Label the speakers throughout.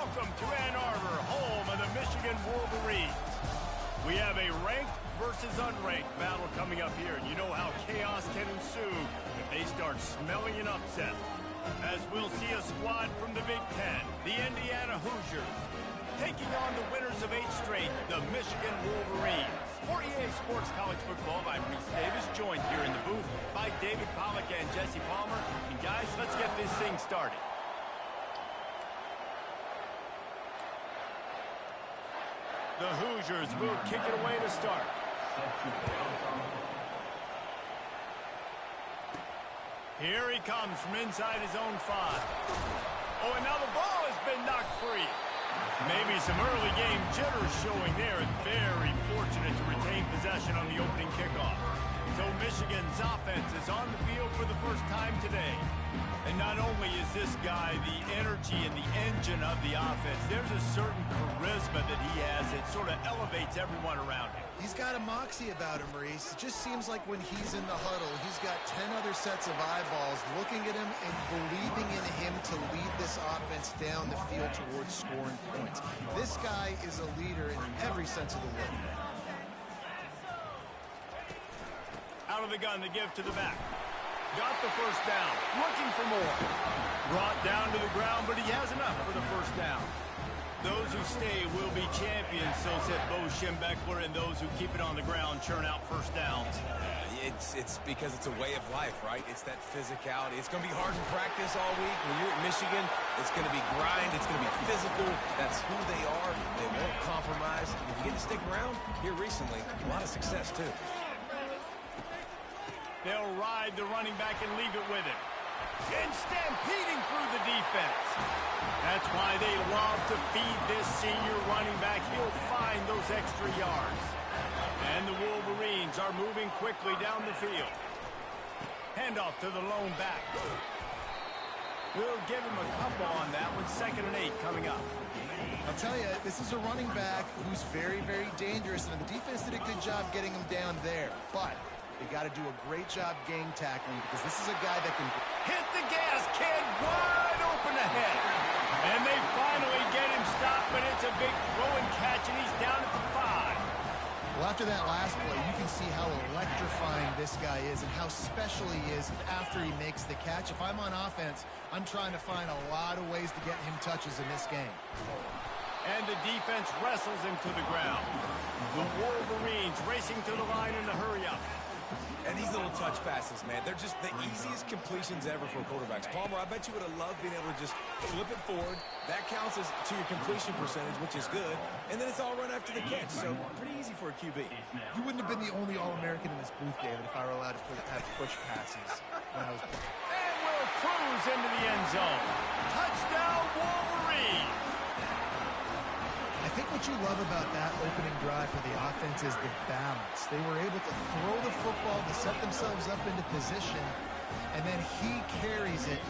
Speaker 1: Welcome to Ann Arbor, home of the Michigan Wolverines. We have a ranked versus unranked battle coming up here, and you know how chaos can ensue if they start smelling an upset. As we'll see a squad from the Big Ten, the Indiana Hoosiers, taking on the winners of 8 straight, the Michigan Wolverines. For EA Sports College Football, I'm Reese Davis, joined here in the booth by David Pollack and Jesse Palmer. And guys, let's get this thing started. The Hoosiers will kick it away to start. Here he comes from inside his own 5. Oh, and now the ball has been knocked free. Maybe some early game jitters showing there, and very fortunate to retain possession on the opening kickoff. So Michigan's offense is on the field for the first time today. And not only is this guy the energy and the engine of the offense, there's a certain charisma that he has that sort of elevates everyone around him.
Speaker 2: He's got a moxie about him, Maurice. It just seems like when he's in the huddle, he's got 10 other sets of eyeballs looking at him and believing in him to lead this offense down the field towards scoring points. This guy is a leader in every sense of the word.
Speaker 1: Out of the gun, the give to the back. Got the first down, looking for more. Brought down to the ground, but he has enough for the first down. Those who stay will be champions, so said Bo Schembechler, and those who keep it on the ground churn out first downs.
Speaker 3: It's because it's a way of life, right? It's that physicality. It's going to be hard in practice all week. When you're at Michigan, it's going to be grind. It's going to be physical. That's who they are. They won't compromise. If you get to stick around here recently, a lot of success, too.
Speaker 1: They'll ride the running back and leave it with him. And stampeding through the defense. That's why they love to feed this senior running back. He'll find those extra yards. And the Wolverines are moving quickly down the field. Handoff to the lone back. We'll give him a couple on that with 2nd and 8 coming up.
Speaker 2: I'll tell you, this is a running back who's very, very dangerous, and the defense did a good job getting him down there. But they got to do a great job gang tackling because this is a guy that can
Speaker 1: hit the gas, kid, wide open ahead. And they finally get him stopped, but it's a big throw and catch, and he's down at the 5.
Speaker 2: Well, after that last play, you can see how electrifying this guy is and how special he is after he makes the catch. If I'm on offense, I'm trying to find a lot of ways to get him touches in this game.
Speaker 1: And the defense wrestles him to the ground. The Wolverines racing to the line in a hurry-up.
Speaker 3: And these little touch passes, man, they're just the easiest completions ever for quarterbacks. Palmer, I bet you would have loved being able to just flip it forward. That counts as to your completion percentage, which is good. And then it's all run after the catch, so pretty easy for a QB.
Speaker 2: You wouldn't have been the only All-American in this booth, David, if I were allowed to have push passes when I was playing.
Speaker 1: And will cruise into the end zone. Touchdown, Wolverines!
Speaker 2: I think what you love about that opening drive for the offense is the balance. They were able to throw the football to set themselves up into position, and then he carries it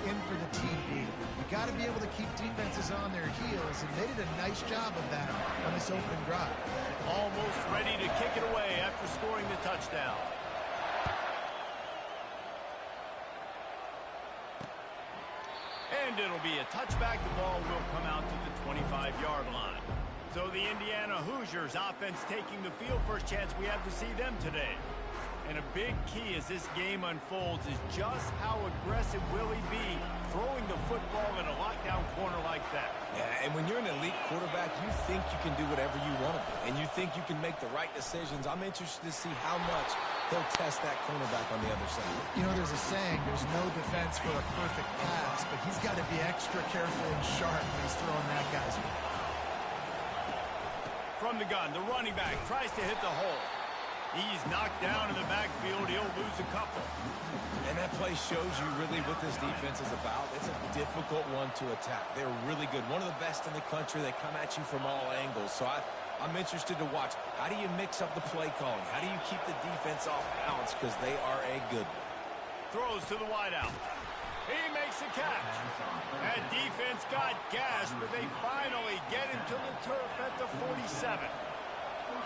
Speaker 2: in for the TD. You got to be able to keep defenses on their heels, and they did a nice job of that on this opening drive.
Speaker 1: Almost ready to kick it away after scoring the touchdown. And it'll be a touchback. The ball will come out to the 25-yard line. So the Indiana Hoosiers offense taking the field. First chance we have to see them today. And a big key as this game unfolds is just how aggressive will he be throwing the football in a lockdown corner like that.
Speaker 3: Yeah, and when you're an elite quarterback, you think you can do whatever you want to do, and you think you can make the right decisions. I'm interested to see how much he'll test that cornerback on the other side.
Speaker 2: You know, there's a saying, there's no defense for a perfect pass, but he's got to be extra careful and sharp when he's throwing that guy's way.
Speaker 1: From the gun, the running back tries to hit the hole. He's knocked down in the backfield. He'll lose a couple.
Speaker 3: And that play shows you really what this defense is about. It's a difficult one to attack. They're really good. One of the best in the country. They come at you from all angles. So I'm interested to watch. How do you mix up the play calling? How do you keep the defense off balance? Because they are a good one.
Speaker 1: Throws to the wideout. He makes the catch. That defense got gashed, but they finally get him to the turf at the 47.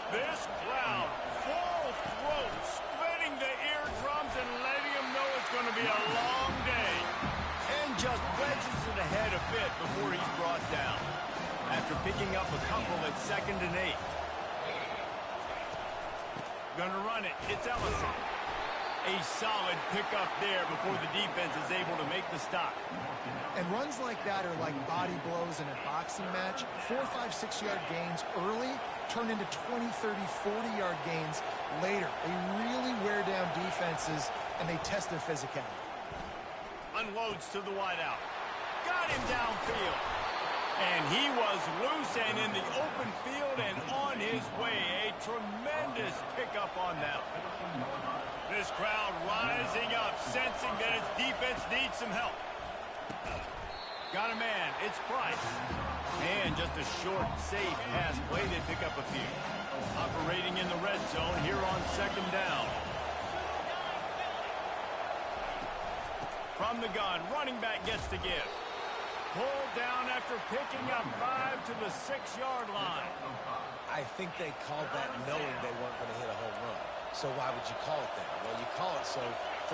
Speaker 1: This crowd, full throat, splitting the eardrums and letting them know it's going to be a long day. And just wedges it ahead a bit before he's brought down. picking up a couple at 2nd and 8. Gonna run it. It's Ellison. A solid pickup there before the defense is able to make the stop.
Speaker 2: And runs like that are like body blows in a boxing match. 4, 5, 6-yard gains early turn into 20, 30, 40-yard gains later. They really wear down defenses, and they test their physicality.
Speaker 1: Unloads to the wideout. Got him downfield. And he was loose and in the open field and on his way. A tremendous pickup on that. This crowd rising up, sensing that its defense needs some help. Got a man. It's Price. And just a short, safe pass play. They pick up a few. Operating in the red zone here on 2nd down. From the gun, running back gets to give. Pulled down after picking up 5 to the 6-yard line.
Speaker 3: I think they called that knowing they weren't going to hit a home run. So why would you call it that? Well, you call it so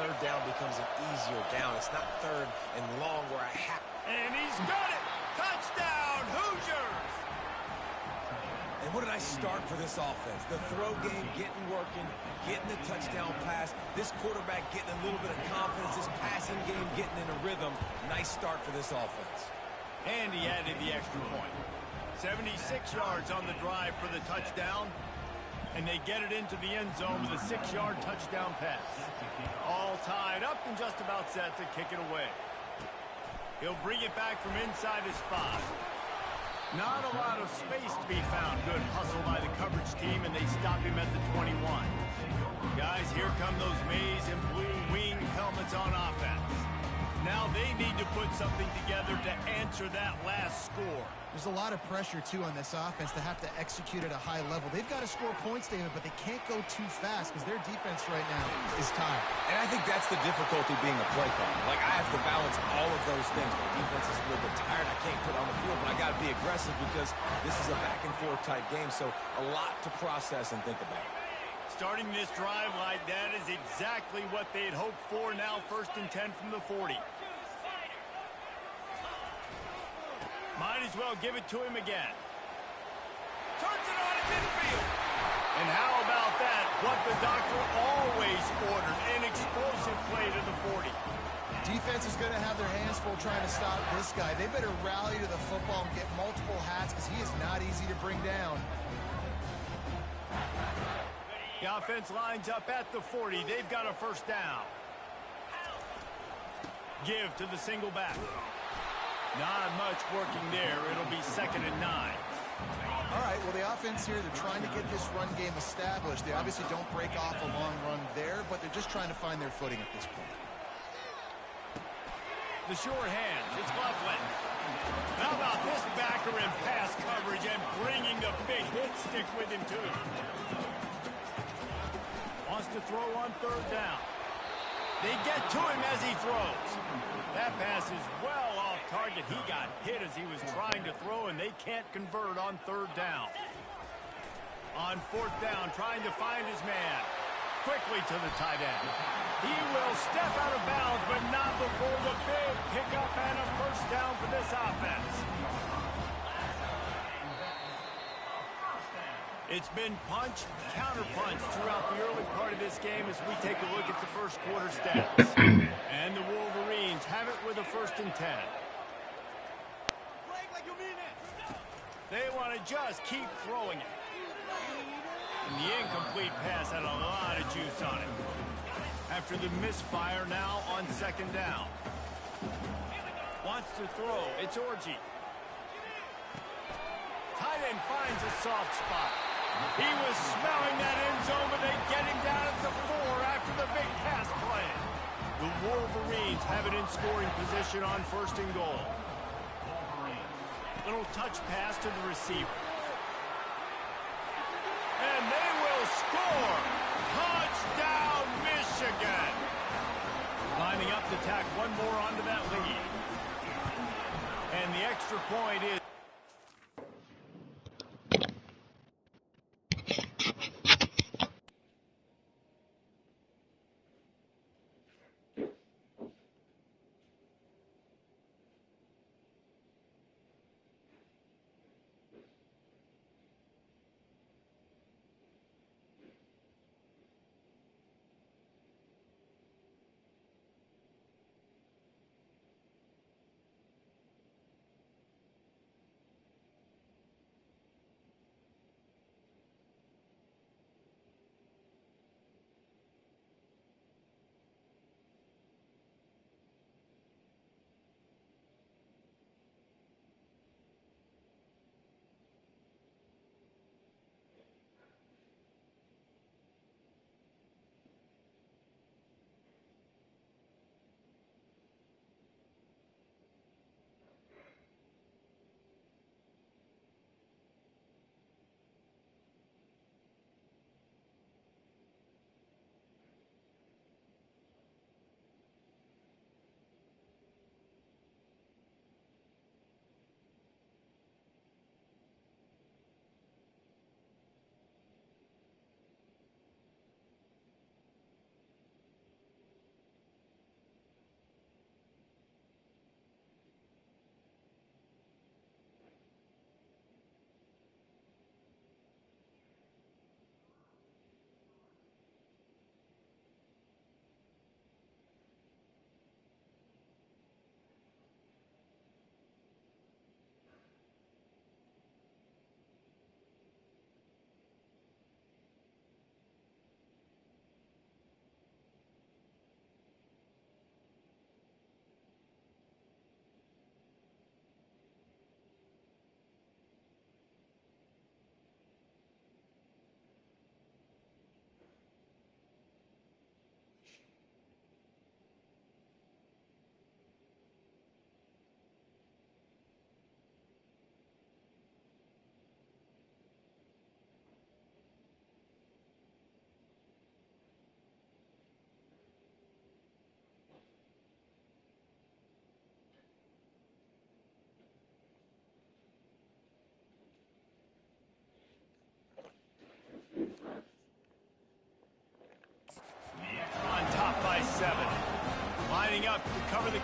Speaker 3: 3rd down becomes an easier down. It's not 3rd and long where I have.
Speaker 1: And he's got it! Touchdown, Hoosiers!
Speaker 3: And what did I start for this offense? The throw game getting working, getting the touchdown pass. This quarterback getting a little bit of confidence. This passing game getting in a rhythm. Nice start for this offense.
Speaker 1: And he added the extra point. 76 yards on the drive for the touchdown. And they get it into the end zone with a 6-yard touchdown pass. All tied up and just about set to kick it away. He'll bring it back from inside his 5. Not a lot of space to be found. Good hustle by the coverage team, and they stop him at the 21. Guys, here come those maize and blue wing helmets on offense. Now they need to put something together to answer that last score.
Speaker 2: There's a lot of pressure, too, on this offense to have to execute at a high level. They've got to score points, David, but they can't go too fast because their defense right now is tired.
Speaker 3: And I think that's the difficulty being a play caller. Like, I have to balance all of those things. My defense is a little bit tired. I can't put on the field, but I got to be aggressive because this is a back-and-forth type game, so a lot to process and think about.
Speaker 1: Starting this drive like that is exactly what they'd hoped for. Now 1st and 10 from the 40. Might as well give it to him again. Turns it on at midfield. And how about that? What the doctor always ordered. An explosive play to the 40.
Speaker 2: Defense is going to have their hands full trying to stop this guy. They better rally to the football and get multiple hats because he is not easy to bring down.
Speaker 1: The offense lines up at the 40. They've got a 1st down. Give to the single back. Not much working there. It'll be 2nd and 9.
Speaker 2: All right, well, the offense here, they're trying to get this run game established. They obviously don't break off a long run there, but they're just trying to find their footing at this point.
Speaker 1: The short hands. It's Bufflin. How about this backer in pass coverage and bringing the big hit stick with him, too. Wants to throw on 3rd down. They get to him as he throws. That pass is well off target. He got hit as he was trying to throw, and they can't convert on 3rd down. On 4th down, trying to find his man. Quickly to the tight end. He will step out of bounds, but not before the big pickup and a 1st down for this offense. It's been punch, counter-punch throughout the early part of this game as we take a look at the 1st quarter stats. And the Wolverines have it with a 1st and 10. They want to just keep throwing it. And the incomplete pass had a lot of juice on it. After the misfire, now on 2nd down. Wants to throw. It's Orji. Tight end finds a soft spot. He was smelling that end zone, but they get him down at the 4 after the big pass play. The Wolverines have it in scoring position on 1st and goal. Little touch pass to the receiver. And they will score. Touchdown, Michigan. Lining up to tack one more onto that lead. And the extra point is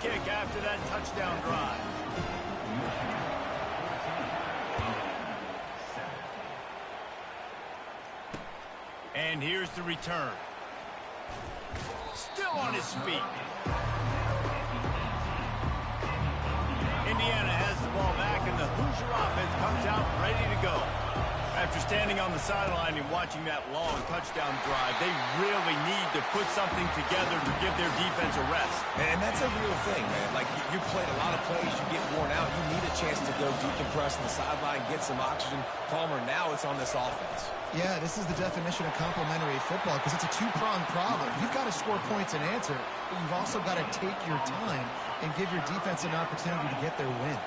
Speaker 1: kick after that touchdown drive. And here's the return. Still on his feet. Indiana has the ball back, and the Hoosier offense comes out ready to go. After standing on the sideline and watching that long touchdown drive, they really need to put something together to give their defense a rest.
Speaker 3: And that's a real thing, man. Like, you played a lot of plays, you get worn out, you need a chance to go decompress on the sideline, get some oxygen. Palmer, now it's on this offense.
Speaker 2: Yeah, this is the definition of complementary football because it's a two-pronged problem. You've got to score points and answer, but you've also got to take your time and give your defense an opportunity to get their win.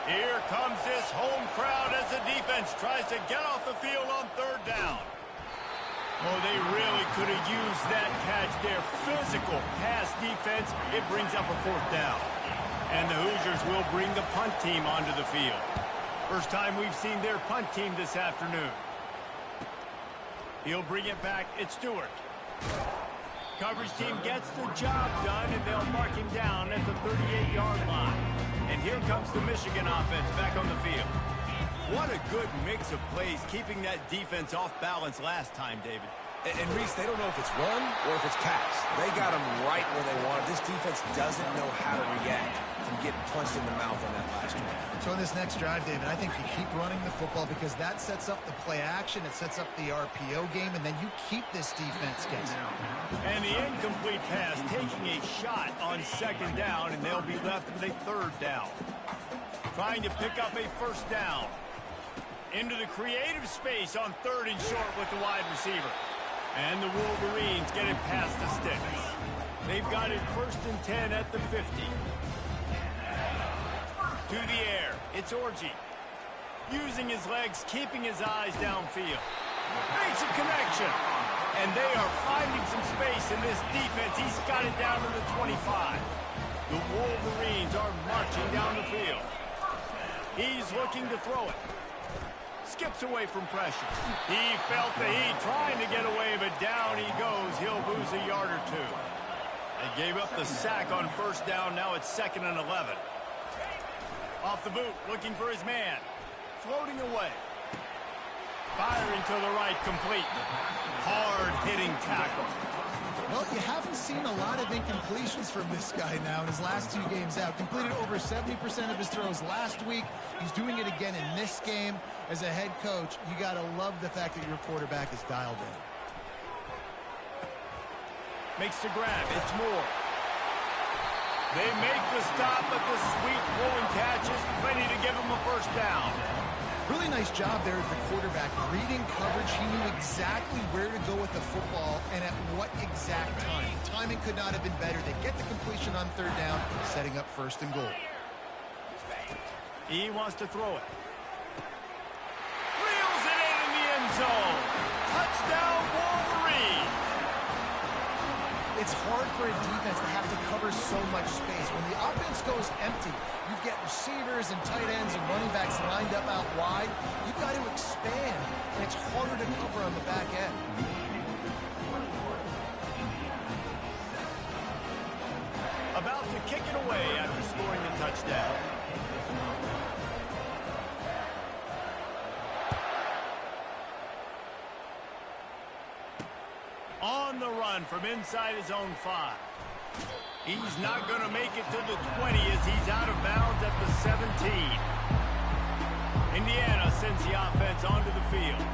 Speaker 1: Here comes this home crowd as the defense tries to get off the field on third down. Oh, they really could have used that catch there. Physical pass defense, it brings up a fourth down. And the Hoosiers will bring the punt team onto the field. First time we've seen their punt team this afternoon. He'll bring it back. It's Stewart. Coverage team gets the job done, and they'll mark him down at the 38-yard line. And here comes the Michigan offense back on the field. What a good mix of plays, keeping that defense off balance last time, David.
Speaker 3: And Reese, they don't know if it's run or if it's pass. They got them right where they want it. This defense doesn't know how to react from getting punched in the mouth on that last drive.
Speaker 2: So in this next drive, David, I think you keep running the football because that sets up the play action, it sets up the RPO game, and then you keep this defense guessing.
Speaker 1: And the incomplete pass taking a shot on second down, and they'll be left with a third down. Trying to pick up a first down. Into the creative space on third and short with the wide receiver. And the Wolverines get it past the sticks. They've got it 1st and 10 at the 50. To the air, it's Orji. Using his legs, keeping his eyes downfield. Makes a connection. And they are finding some space in this defense. He's got it down to the 25. The Wolverines are marching down the field. He's looking to throw it. Skips away from pressure. He felt the heat trying to get away, but down he goes. He'll lose a yard or two. They gave up the sack on first down. Now it's 2nd and 11. Off the boot, looking for his man. Floating away. Firing to the right, complete. Hard-hitting tackle.
Speaker 2: Well, you haven't seen a lot of incompletions from this guy now in his last 2 games out. Completed over 70% of his throws last week. He's doing it again in this game. As a head coach, you got to love the fact that your quarterback is dialed in.
Speaker 1: Makes the grab. It's Moore. They make the stop, but the sweet rolling catch is plenty to give him a first down.
Speaker 2: Really nice job there at the quarterback. Reading coverage, he knew exactly where to go with the football and at what exact time. The timing could not have been better. They get the completion on third down, setting up 1st and goal.
Speaker 1: He wants to throw it. Reels it in the end zone. Touchdown, Wolverine.
Speaker 2: It's hard for a defense to have to cover so much space. When the offense goes empty, you get receivers and tight ends and running backs lined up out wide. You've got to expand, and it's harder to cover on the back end.
Speaker 1: About to kick it away after scoring the touchdown. On the run from inside his own 5. He's not going to make it to the 20 as he's out of bounds at the 17. Indiana sends the offense onto the field.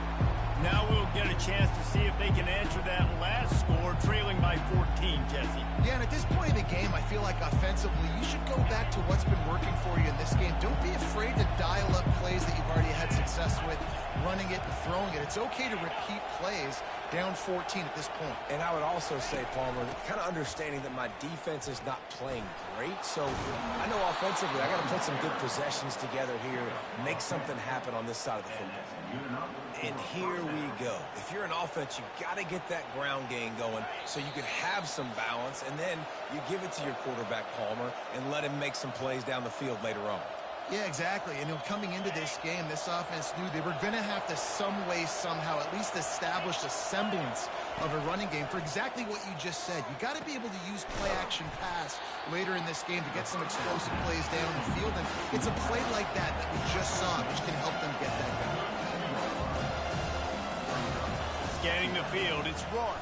Speaker 1: Now we'll get a chance to see if they can answer that last score, trailing by 14, Jesse.
Speaker 2: Yeah, and at this point in the game, I feel like offensively, you should go back to what's been working for you in this game. Don't be afraid to dial up plays that you've already had success with, running it and throwing it. It's okay to repeat plays down 14 at this point.
Speaker 3: And I would also say, Palmer, kind of understanding that my defense is not playing great. So I know offensively I got to put some good possessions together here, make something happen on this side of the football. And here we go. If you're an offense, you got to get that ground game going so you can have some balance, and then you give it to your quarterback, Palmer, and let him make some plays down the field later on.
Speaker 2: Yeah, exactly. And coming into this game, this offense knew they were going to have to some way, somehow, at least establish a semblance of a running game for exactly what you just said. You got to be able to use play-action pass later in this game to get some explosive plays down the field. And it's a play like that that we just saw, which can help them get that done.
Speaker 1: Scanning the field, it's Rourke.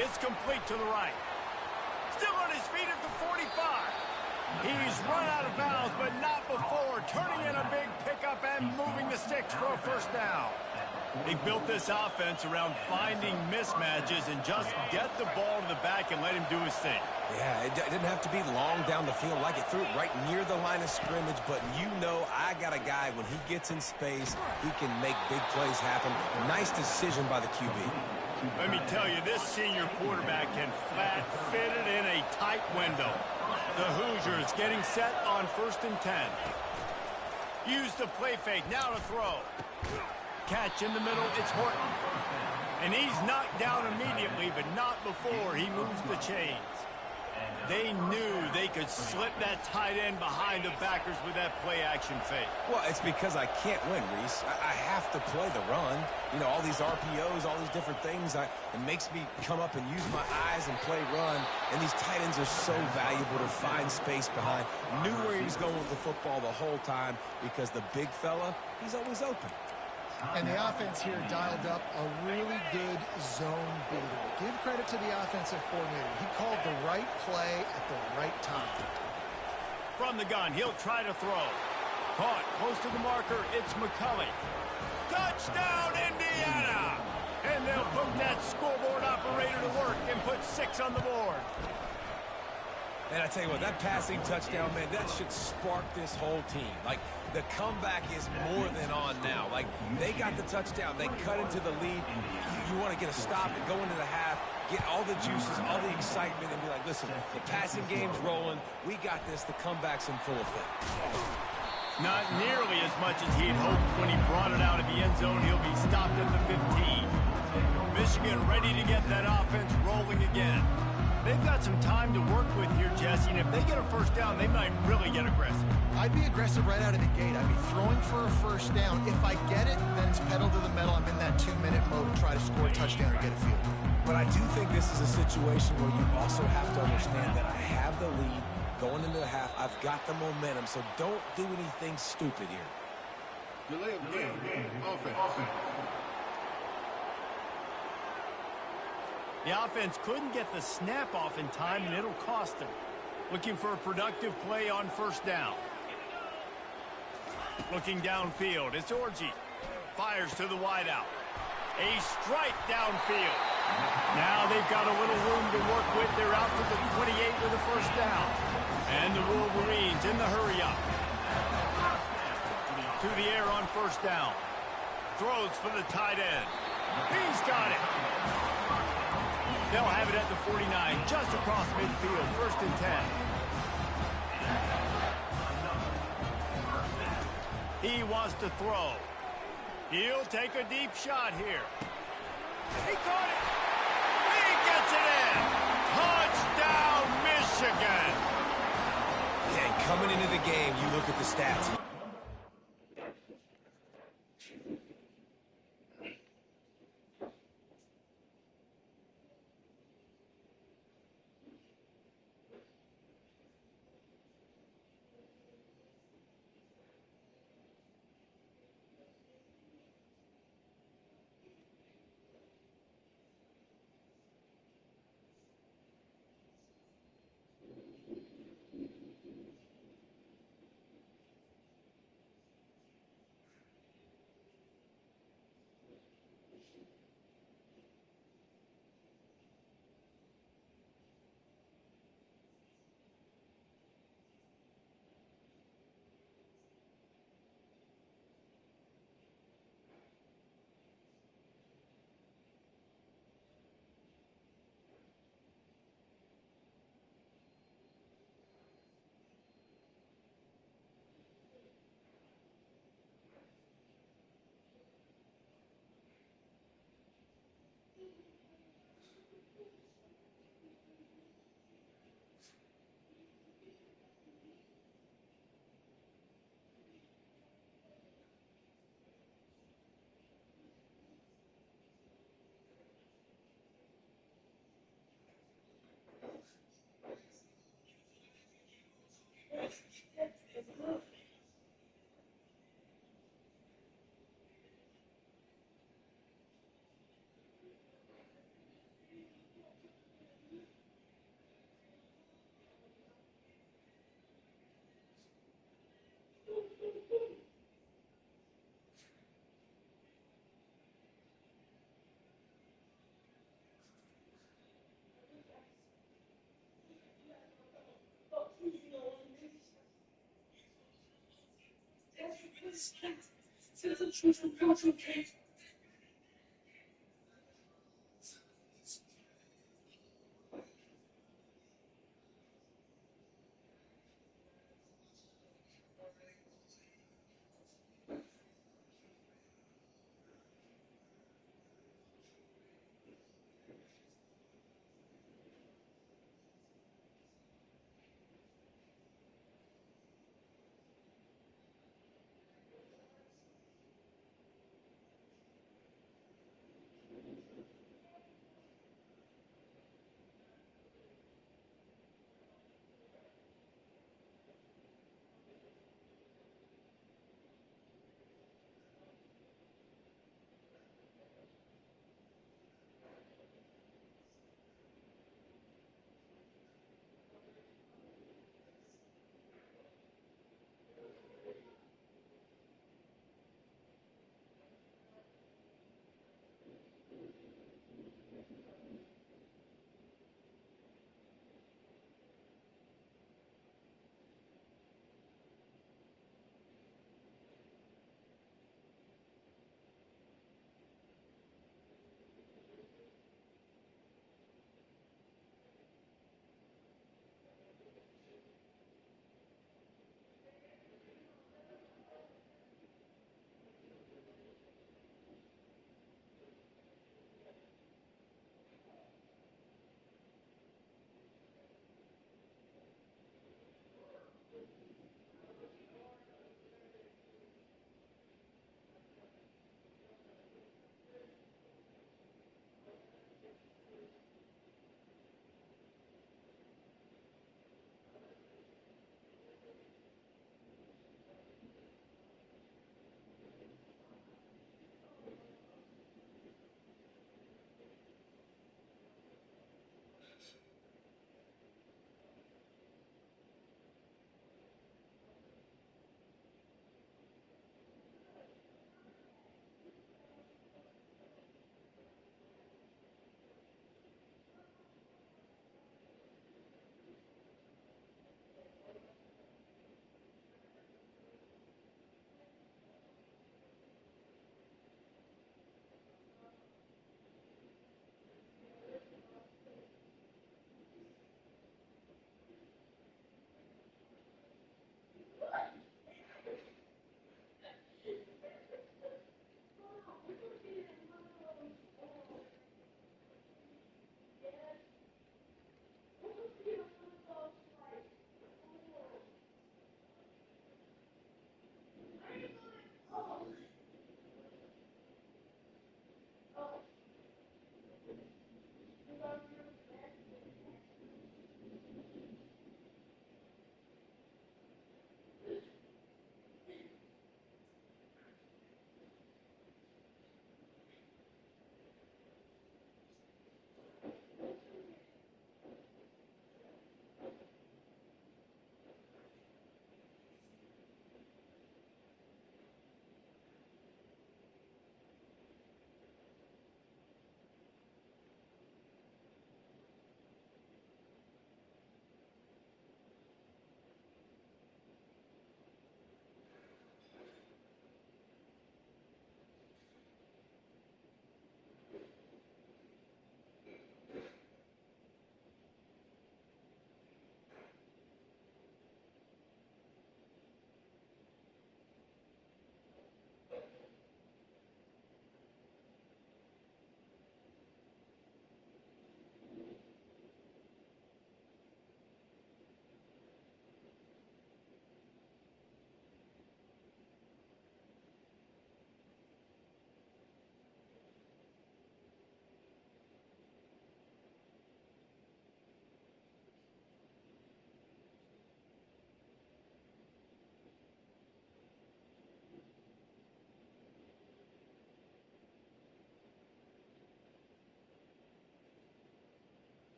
Speaker 1: It's complete to the right. Still on his feet at the 45. He's run out of bounds, but not before turning in a big pickup and moving the sticks for a first down. They built this offense around finding mismatches and just get the ball to the back and let him do his thing.
Speaker 3: Yeah, it didn't have to be long down the field. Like it threw it right near the line of scrimmage, but you know I got a guy, when he gets in space, he can make big plays happen. Nice decision by the QB.
Speaker 1: Let me tell you, this senior quarterback can flat fit it in a tight window. The Hoosiers getting set on 1st and 10. Use the play fake, now to throw. Catch in the middle, it's Horton. And he's knocked down immediately, but not before he moves the chains. They knew they could slip that tight end behind the backers with that play-action fake.
Speaker 3: Well, it's because I can't win, Reese. I have to play the run. You know, all these RPOs, all these different things. It makes me come up and use my eyes and play run. And these tight ends are so valuable to find space behind. Knew where he was going with the football the whole time because the big fella, he's always open.
Speaker 2: And the offense here dialed up a really good zone beater. Give credit to the offensive coordinator. He called the right play at the right time.
Speaker 1: From the gun, he'll try to throw. Caught close to the marker, it's McCulley. Touchdown, Indiana! And they'll put that scoreboard operator to work and put 6 on the board.
Speaker 3: And I tell you what, that passing touchdown, man, that should spark this whole team. Like, the comeback is more than on now. Like, they got the touchdown. They cut into the lead. You want to get a stop and go into the half, get all the juices, all the excitement, and be like, listen, the passing game's rolling. We got this. The comeback's in full effect.
Speaker 1: Not nearly as much as he'd hoped when he brought it out of the end zone. He'll be stopped at the 15. Michigan ready to get that offense rolling again. They've got some time to work with here, Jesse, and if they get a first down, they might really get aggressive.
Speaker 2: I'd be aggressive right out of the gate. I'd be throwing for a first down. If I get it, then it's pedal to the metal. I'm in that 2-minute mode to try to score a touchdown or get a field goal.
Speaker 3: But I do think this is a situation where you also have to understand that I have the lead going into the half. I've got the momentum, so don't do anything stupid here.
Speaker 4: Delay of game. Offense.
Speaker 1: The offense couldn't get the snap off in time, and it'll cost them. Looking for a productive play on first down. Looking downfield, it's Orji. Fires to the wideout. A strike downfield. Now they've got a little room to work with. They're out to the 28 with a first down. And the Wolverines in the hurry-up. To the air on first down. Throws for the tight end. He's got it. They'll have it at the 49, just across midfield, 1st and 10. He wants to throw. He'll take a deep shot here. He caught it. He gets it in. Touchdown, Michigan.
Speaker 3: And coming into the game, you look at the stats.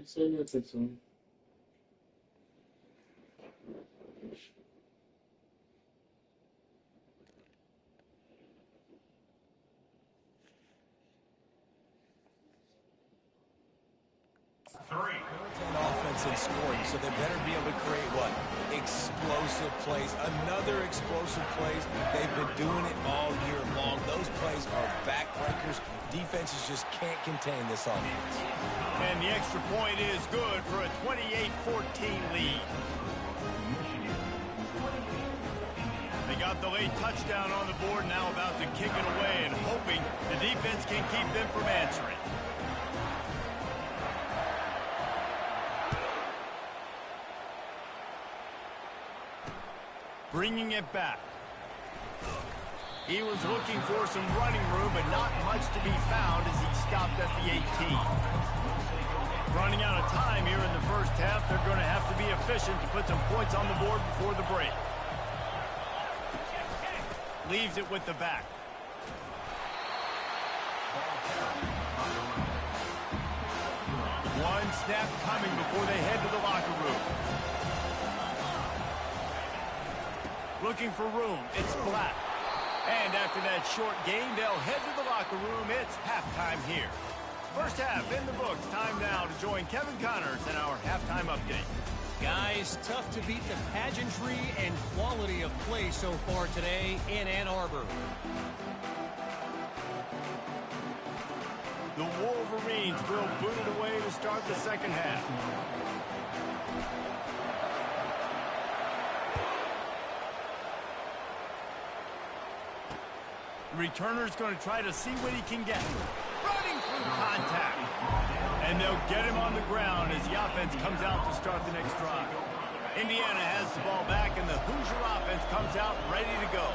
Speaker 5: Prestando atenção.
Speaker 3: Offense and scoring, so they better be able to create what? Explosive plays. Another explosive plays. They've been doing it all year long. Those plays are backbreakers. Defenses just can't contain this offense.
Speaker 1: And the extra point is good for a 28-14 lead. They got the late touchdown on the board, now about to kick it away and hoping the defense can keep them from answering. Bringing it back. He was looking for some running room, but not much to be found as he stopped at the 18. Running out of time here in the first half, they're going to have to be efficient to put some points on the board before the break. Leaves it with the back. One snap coming before they head to the locker room. Looking for room. It's Black. And after that short gain, they'll head to the locker room. It's halftime here. First half in the books. Time now to join Kevin Connors in our halftime update.
Speaker 6: Guys, tough to beat the pageantry and quality of play so far today in Ann Arbor.
Speaker 1: The Wolverines will boot it away to start the second half. The returner's going to try to see what he can get. Running through contact. And they'll get him on the ground as the offense comes out to start the next drive. Indiana has the ball back, and the Hoosier offense comes out ready to go.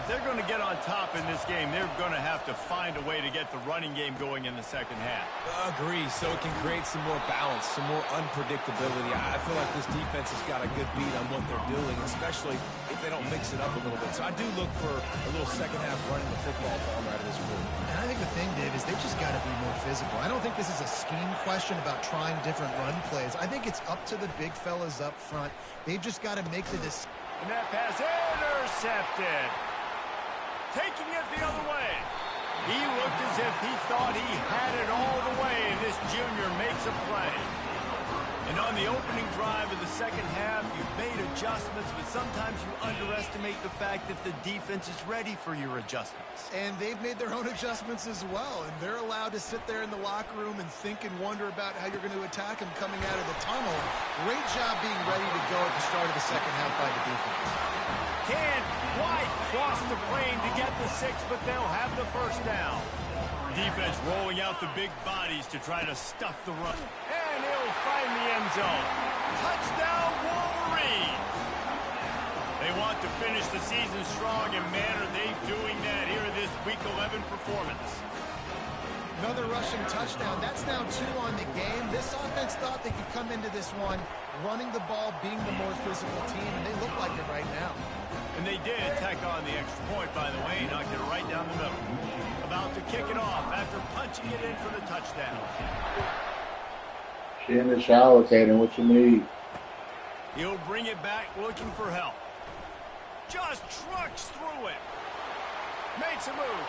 Speaker 1: If they're going to get on top in this game, they're going to have to find a way to get the running game going in the second half.
Speaker 3: Agree, so it can create some more balance, some more unpredictability. I feel like this defense has got a good beat on what they're doing, especially if they don't mix it up a little bit. So I do look for a little second half running the football ball out of this group.
Speaker 2: And I think the thing, Dave, is they just got to be more physical. I don't think this is a scheme question about trying different run plays. I think it's up to the big fellas up front. They've just got to make the decision.
Speaker 1: And that pass intercepted. Taking it the other way. He looked as if he thought he had it all the way, and this junior makes a play. And on the opening drive of the second half, you've made adjustments, but sometimes you underestimate the fact that the defense is ready for your adjustments.
Speaker 2: And they've made their own adjustments as well, and they're allowed to sit there in the locker room and think and wonder about how you're going to attack them coming out of the tunnel. Great job being ready to go at the start of the second half by the defense.
Speaker 1: Can't quite cross the plane to get the 6, but they'll have the first down. Defense rolling out the big bodies to try to stuff the run. And he'll find the end zone. Touchdown, Wolverines! They want to finish the season strong, and man, are they doing that here in this Week 11 performance.
Speaker 2: Another rushing touchdown. That's now 2 on the game. This offense thought they could come into this one running the ball, being the more physical team, and they look like it right now.
Speaker 1: And they did tack on the extra point, by the way, knocked it right down the middle. About to kick it off after punching it in for the touchdown.
Speaker 5: She in the shower, Tatum. What you need?
Speaker 1: He'll bring it back looking for help. Just trucks through it. Makes a move.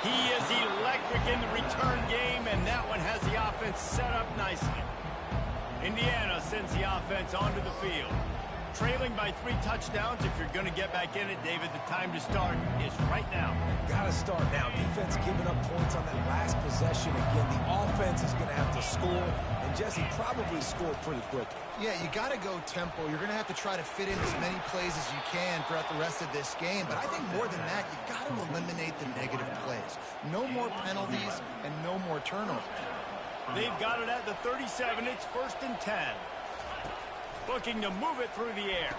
Speaker 1: He is electric in the return game, and that one has the offense set up nicely. Indiana sends the offense onto the field. Trailing by 3 touchdowns. If you're going to get back in it, David, the time to start is right now.
Speaker 3: Got to start now. Defense giving up points on that last possession. Again, the offense is going to have to score, and Jesse probably scored pretty quickly.
Speaker 2: Yeah, you got to go tempo. You're going to have to try to fit in as many plays as you can throughout the rest of this game. But I think more than that, you got to eliminate the negative plays. No more penalties and no more turnovers.
Speaker 1: They've got it at the 37. It's 1st and 10. Looking to move it through the air.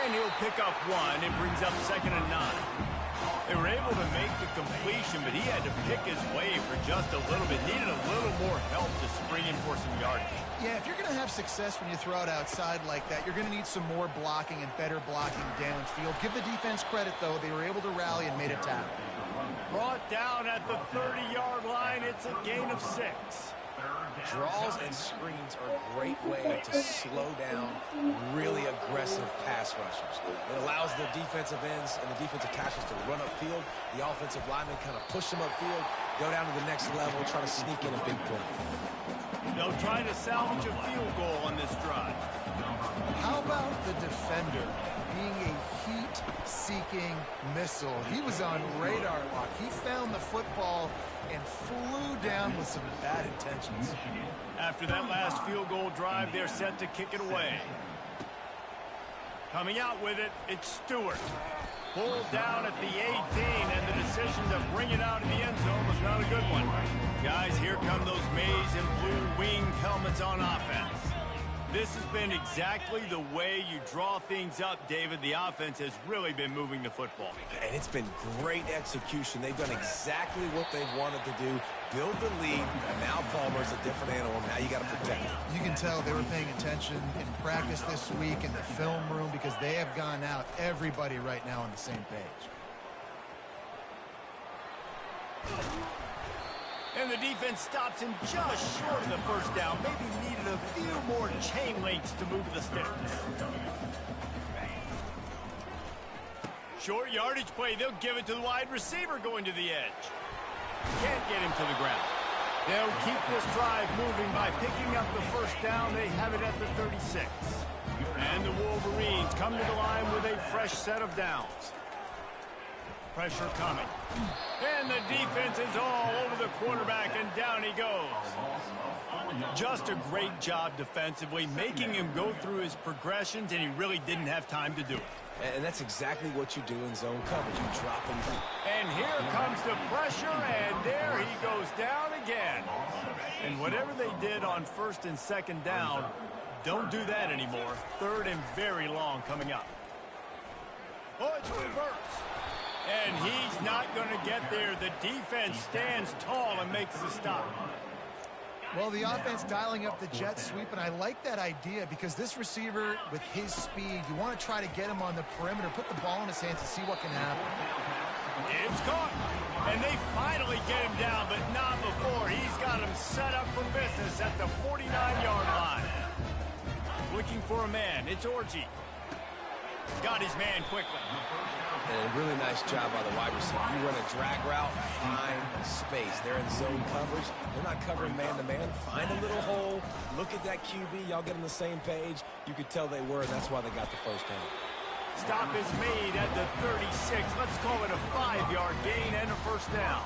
Speaker 1: And he'll pick up 1. It brings up 2nd and 9. They were able to make the completion, but he had to pick his way for just a little bit. Needed a little more help to spring in for some yardage.
Speaker 2: Yeah, if you're going to have success when you throw it outside like that, you're going to need some more blocking and better blocking downfield. Give the defense credit, though. They were able to rally and made a tackle.
Speaker 1: Brought down at the 30-yard line. It's a gain of 6.
Speaker 3: Draws and screens are a great way to slow down really aggressive pass rushers. It allows the defensive ends and the defensive tackles to run upfield. The offensive linemen kind of push them upfield, go down to the next level, try to sneak in a big play.
Speaker 1: They'll try to salvage a field goal on this drive.
Speaker 2: How about the defender being a heat-seeking missile? He was on radar lock. He found the football and flew down with some bad intentions.
Speaker 1: After that last field goal drive, they're set to kick it away. Coming out with it, it's Stewart. Pulled down at the 18, and the decision to bring it out in the end zone was not a good one. Guys, here come those maize and blue winged helmets on offense. This has been exactly the way you draw things up, David. The offense has really been moving the football.
Speaker 3: And it's been great execution. They've done exactly what they've wanted to do, build the lead. Now Palmer's a different animal. Now you got to protect him.
Speaker 2: You can tell they were paying attention in practice this week in the film room because they have gone out, everybody right now on the same page.
Speaker 1: And the defense stops him just short of the first down. Maybe needed a few more chain links to move the sticks. Short yardage play. They'll give it to the wide receiver going to the edge. Can't get him to the ground. They'll keep this drive moving by picking up the first down. They have it at the 36. And the Wolverines come to the line with a fresh set of downs. Pressure coming. And the defense is all over the quarterback, and down he goes. Just a great job defensively, making him go through his progressions, and he really didn't have time to do it.
Speaker 3: And that's exactly what you do in zone coverage. You drop him.
Speaker 1: And here comes the pressure, and there he goes down again. And whatever they did on first and second down, don't do that anymore. Third and very long coming up. Oh, it's reverse. And he's not going to get there. The defense stands tall and makes the stop.
Speaker 2: Well, the offense dialing up the jet sweep, and I like that idea because this receiver, with his speed, you want to try to get him on the perimeter, put the ball in his hands and see what can happen.
Speaker 1: It's caught. And they finally get him down, but not before. He's got him set up for business at the 49-yard line. Looking for a man. It's Orji. Got his man quickly.
Speaker 3: And a really nice job by the wide receiver. You run a drag route, find space. They're in zone coverage. They're not covering man-to-man. Find a little hole. Look at that QB. Y'all get on the same page. You could tell they were, and that's why they got the first down.
Speaker 1: Stop is made at the 36. Let's call it a 5-yard gain and a first down.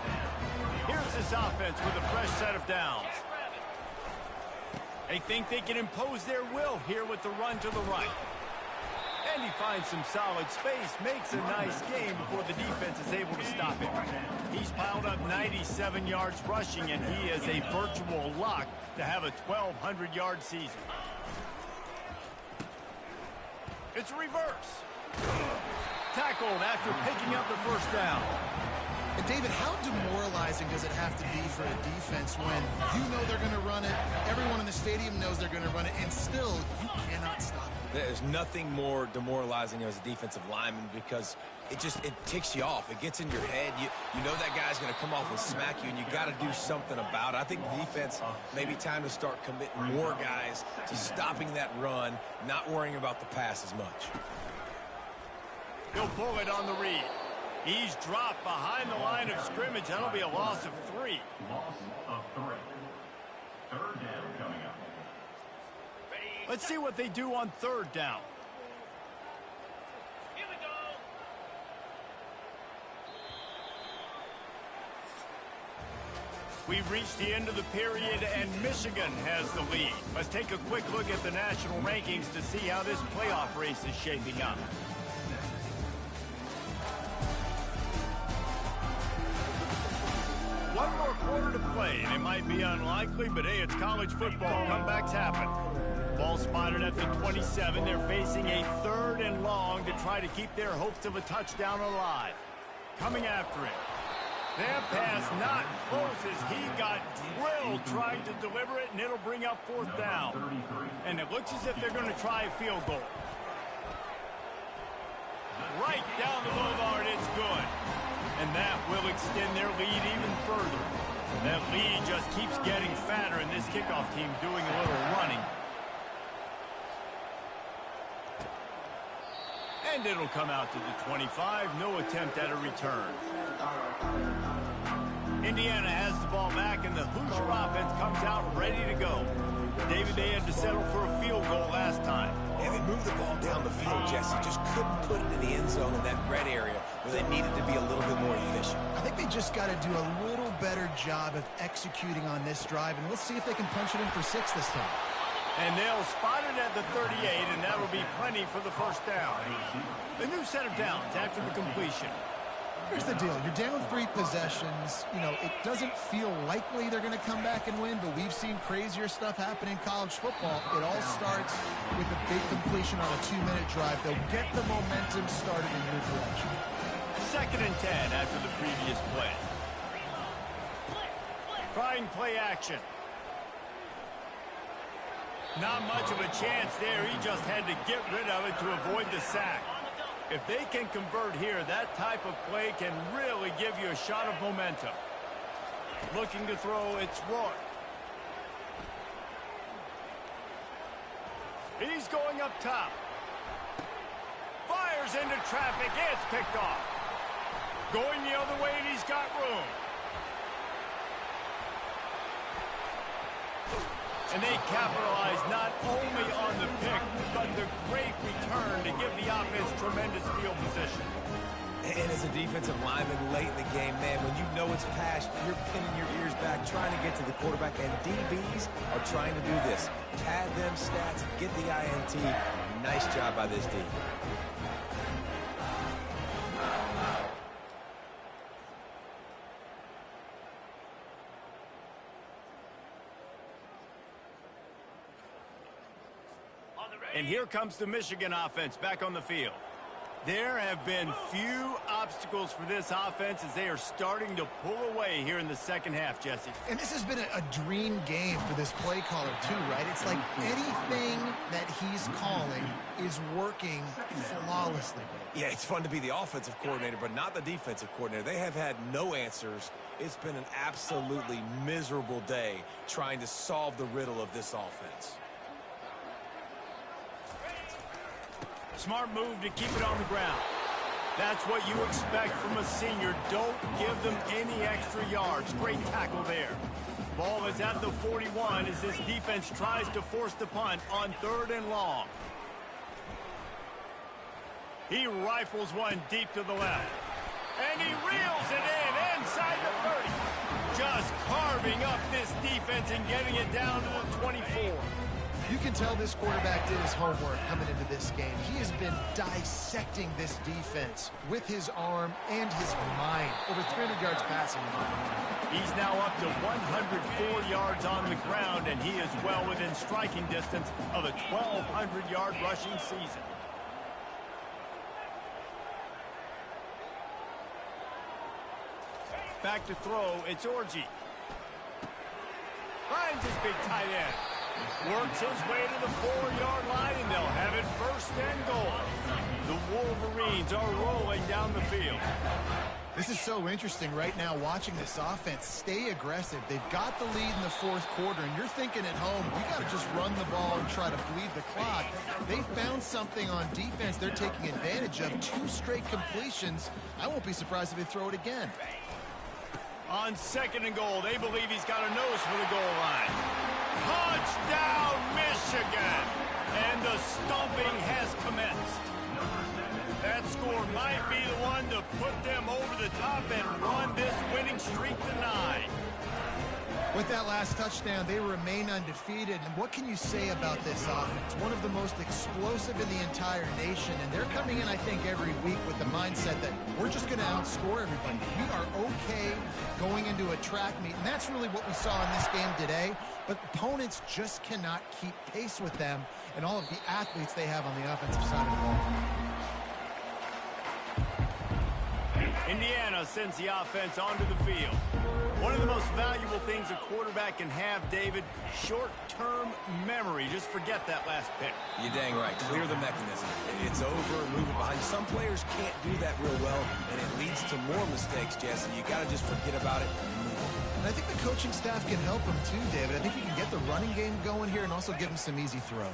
Speaker 1: Here's this offense with a fresh set of downs. They think they can impose their will here with the run to the right. And he finds some solid space, makes a nice game before the defense is able to stop him. He's piled up 97 yards rushing, and he is a virtual lock to have a 1,200-yard season. It's a reverse. Tackled after picking up the first down.
Speaker 2: And David, how demoralizing does it have to be for a defense when you know they're going to run it, everyone in the stadium knows they're going to run it, and still you cannot stop it?
Speaker 3: There's nothing more demoralizing as a defensive lineman because it ticks you off. It gets in your head. You know that guy's going to come off and smack you, and you got to do something about it. I think the defense maybe time to start committing more guys to stopping that run, not worrying about the pass as much.
Speaker 1: He'll pull it on the read. He's dropped behind the line of scrimmage. That'll be a loss of 3.
Speaker 7: Loss of 3. Third down coming up.
Speaker 1: Let's see what they do on third down.
Speaker 8: Here we go.
Speaker 1: We've reached the end of the period, and Michigan has the lead. Let's take a quick look at the national rankings to see how this playoff race is shaping up. One more quarter to play, and it might be unlikely, but hey, it's college football. Comebacks happen. Ball spotted at the 27. They're facing a 3rd and long to try to keep their hopes of a touchdown alive. Coming after him. That pass not close as he got drilled trying to deliver it, and it'll bring up 4th down. And it looks as if they're going to try a field goal. Right down the boulevard, it's good. And that will extend their lead even further. That lead just keeps getting fatter, and this kickoff team doing a little running. And it'll come out to the 25. No attempt at a return. Indiana has the ball back, and the Hoosier offense comes out ready to go. David, they had to settle for a field goal last time.
Speaker 3: Yeah, they moved the ball down the field, Jesse. Just couldn't put it in the end zone in that red area where they needed to be a little bit more efficient.
Speaker 2: I think they just got to do a little better job of executing on this drive, and we'll see if they can punch it in for 6 this time.
Speaker 1: And they'll spot it at the 38, and that'll be plenty for the first down. The new set of downs after the completion.
Speaker 2: Here's the deal. You're down 3 possessions. You know, it doesn't feel likely they're going to come back and win, but we've seen crazier stuff happen in college football. It all starts with a big completion on a 2-minute drive. They'll get the momentum started in your direction.
Speaker 1: 2nd and 10 after the previous play. Trying play action. Not much of a chance there. He just had to get rid of it to avoid the sack. If they can convert here, that type of play can really give you a shot of momentum. Looking to throw, it's Rourke. He's going up top. Fires into traffic. It's picked off. Going the other way, and he's got room. And they capitalize not only on the pick, but the great return to give the offense tremendous field position.
Speaker 3: And as a defensive lineman late in the game, man, when you know it's past, you're pinning your ears back, trying to get to the quarterback, and DBs are trying to do this. Pad them stats, get the INT. Nice job by this D.
Speaker 1: And here comes the Michigan offense back on the field. There have been few obstacles for this offense as they are starting to pull away here in the second half, Jesse.
Speaker 2: And this has been a dream game for this play caller, too, right? It's like anything that he's calling is working flawlessly.
Speaker 3: Yeah, it's fun to be the offensive coordinator, but not the defensive coordinator. They have had no answers. It's been an absolutely miserable day trying to solve the riddle of this offense.
Speaker 1: Smart move to keep it on the ground. That's what you expect from a senior. Don't give them any extra yards. Great tackle there. Ball is at the 41 as this defense tries to force the punt on 3rd and long. He rifles one deep to the left. And he reels it in inside the 30. Just carving up this defense and getting it down to the 24.
Speaker 2: You can tell this quarterback did his homework coming into this game. He has been dissecting this defense with his arm and his mind. Over 300 yards passing.
Speaker 1: He's now up to 104 yards on the ground, and he is well within striking distance of a 1,200-yard rushing season. Back to throw, it's Orji. Finds his big tight end. Works his way to the 4-yard line, and they'll have it 1st and goal. The Wolverines are rolling down the field.
Speaker 2: This is so interesting right now watching this offense stay aggressive. They've got the lead in the 4th quarter, and you're thinking at home, we got to just run the ball and try to bleed the clock. They found something on defense they're taking advantage of. 2 straight completions. I won't be surprised if they throw it again.
Speaker 1: On 2nd and goal, they believe he's got a nose for the goal line. Touchdown, Michigan! And the stomping has commenced. That score might be the one to put them over the top and run this winning streak to 9.
Speaker 2: With that last touchdown, they remain undefeated. And what can you say about this offense? One of the most explosive in the entire nation. And they're coming in, I think, every week with the mindset that we're just going to outscore everybody. We are okay going into a track meet. And that's really what we saw in this game today. But opponents just cannot keep pace with them and all of the athletes they have on the offensive side of the ball.
Speaker 1: Indiana sends the offense onto the field. One of the most valuable things a quarterback can have, David, short-term memory. Just forget that last pick.
Speaker 3: You're dang right. Clear the mechanism. It's over, move it behind. Some players can't do that real well, and it leads to more mistakes, Jesse. You got to just forget about it and move on.
Speaker 2: And I think the coaching staff can help him too, David. I think he can get the running game going here and also give him some easy throws.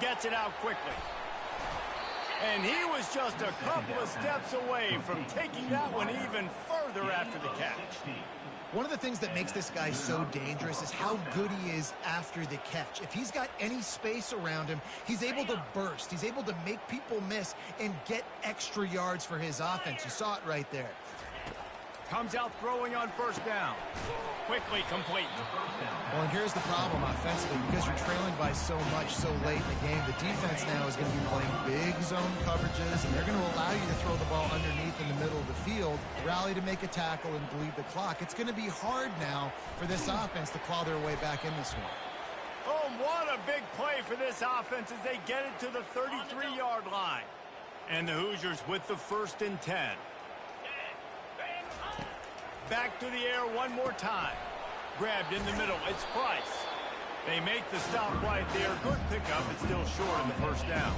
Speaker 1: Gets it out quickly. And he was just a couple of steps away from taking that one even further after the catch.
Speaker 2: One of the things that makes this guy so dangerous is how good he is after the catch. If he's got any space around him, he's able to burst. He's able to make people miss and get extra yards for his offense. You saw it right there.
Speaker 1: Comes out throwing on first down. Quickly complete.
Speaker 2: Well, and here's the problem offensively. Because you're trailing by so much so late in the game, the defense now is going to be playing big zone coverages, and they're going to allow you to throw the ball underneath in the middle of the field, rally to make a tackle, and bleed the clock. It's going to be hard now for this offense to claw their way back in this one.
Speaker 1: Oh, what a big play for this offense as they get it to the 33-yard line. And the Hoosiers with the 1st and 10. Back to the air one more time. Grabbed in the middle. It's Price. They make the stop right there. Good pickup. It's still short of the first down.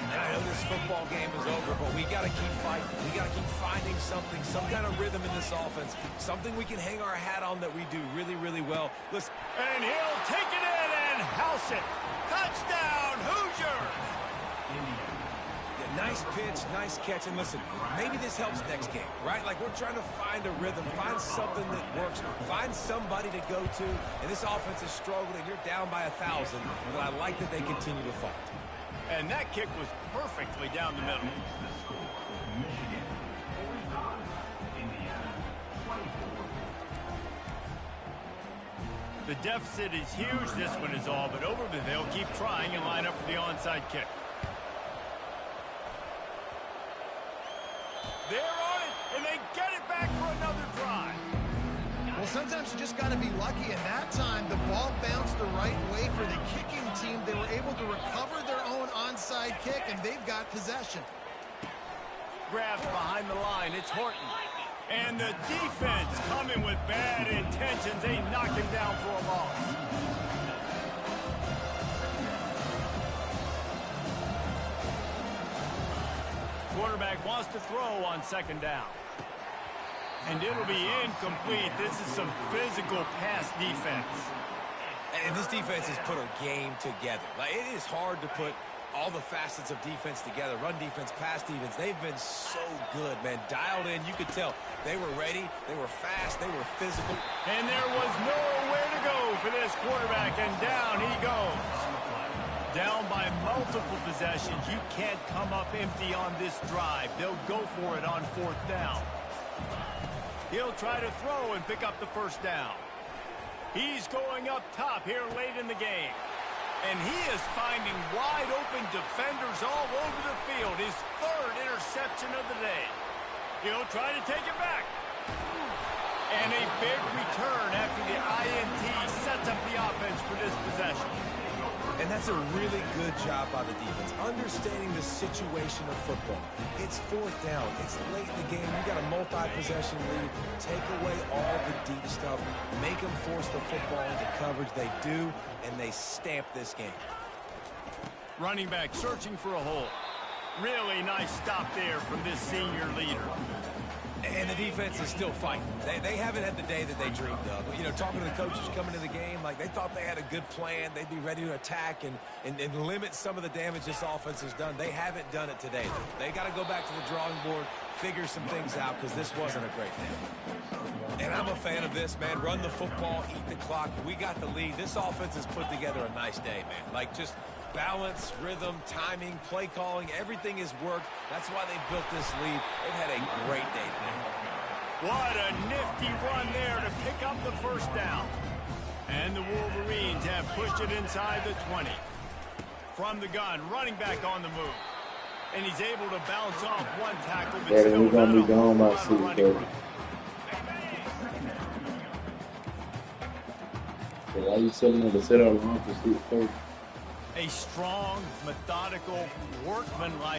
Speaker 3: And I know this football game is over, but we got to keep fighting. We got to keep finding something, some kind of rhythm in this offense, something we can hang our hat on that we do really, really well. Listen.
Speaker 1: And he'll take it in and house it. Touchdown, Hoosiers!
Speaker 3: Nice pitch, nice catch, and listen, maybe this helps next game, right? Like, we're trying to find a rhythm, find something that works, find somebody to go to, and this offense is struggling. You're down by 1,000, but I like that they continue to fight.
Speaker 1: And that kick was perfectly down the middle.
Speaker 7: Michigan. Indiana. 24.
Speaker 1: The deficit is huge. This one is all but over, but they'll keep trying and line up for the onside kick. They're on it, and they get it back for another drive.
Speaker 2: Well, sometimes you just got to be lucky, and that time the ball bounced the right way for the kicking team. They were able to recover their own onside kick, and they've got possession.
Speaker 1: Grabs behind the line. It's Horton. And the defense coming with bad intentions. They knock him down for a loss. Quarterback wants to throw on 2nd down. And it'll be incomplete. This is some physical pass defense.
Speaker 3: And this defense has put a game together. Like, it is hard to put all the facets of defense together. Run defense, pass defense. They've been so good, man. Dialed in. You could tell they were ready. They were fast. They were physical.
Speaker 1: And there was nowhere to go for this quarterback. And down he goes. Down by multiple possessions. You can't come up empty on this drive. They'll go for it on 4th down. He'll try to throw and pick up the first down. He's going up top here late in the game. And he is finding wide open defenders all over the field. His 3rd interception of the day. He'll try to take it back. And a big return after the INT sets up the offense for this possession.
Speaker 3: And that's a really good job by the defense, understanding the situation of football. It's 4th down. It's late in the game. You got a multi-possession lead. Take away all the deep stuff. Make them force the football into coverage. They do, and they stamp this game.
Speaker 1: Running back searching for a hole. Really nice stop there from this senior leader.
Speaker 3: And the defense is still fighting. They haven't had the day that they dreamed of. You know, talking to the coaches coming to the game, like, they thought they had a good plan. They'd be ready to attack and limit some of the damage this offense has done. They haven't done it today. They got to go back to the drawing board, figure some things out, because this wasn't a great day. And I'm a fan of this, man. Run the football, eat the clock. We got the lead. This offense has put together a nice day, man. Like, just balance, rhythm, timing, play calling, everything has worked. That's why they built this lead. They've had a great day today.
Speaker 1: What a nifty run there to pick up the first down. And the Wolverines have pushed it inside the 20. From the gun, running back on the move. And he's able to bounce off one tackle, but still
Speaker 5: we're gonna be gone by 6:30. Why you telling them to sit on for 6:30?
Speaker 1: A strong, methodical, workmanlike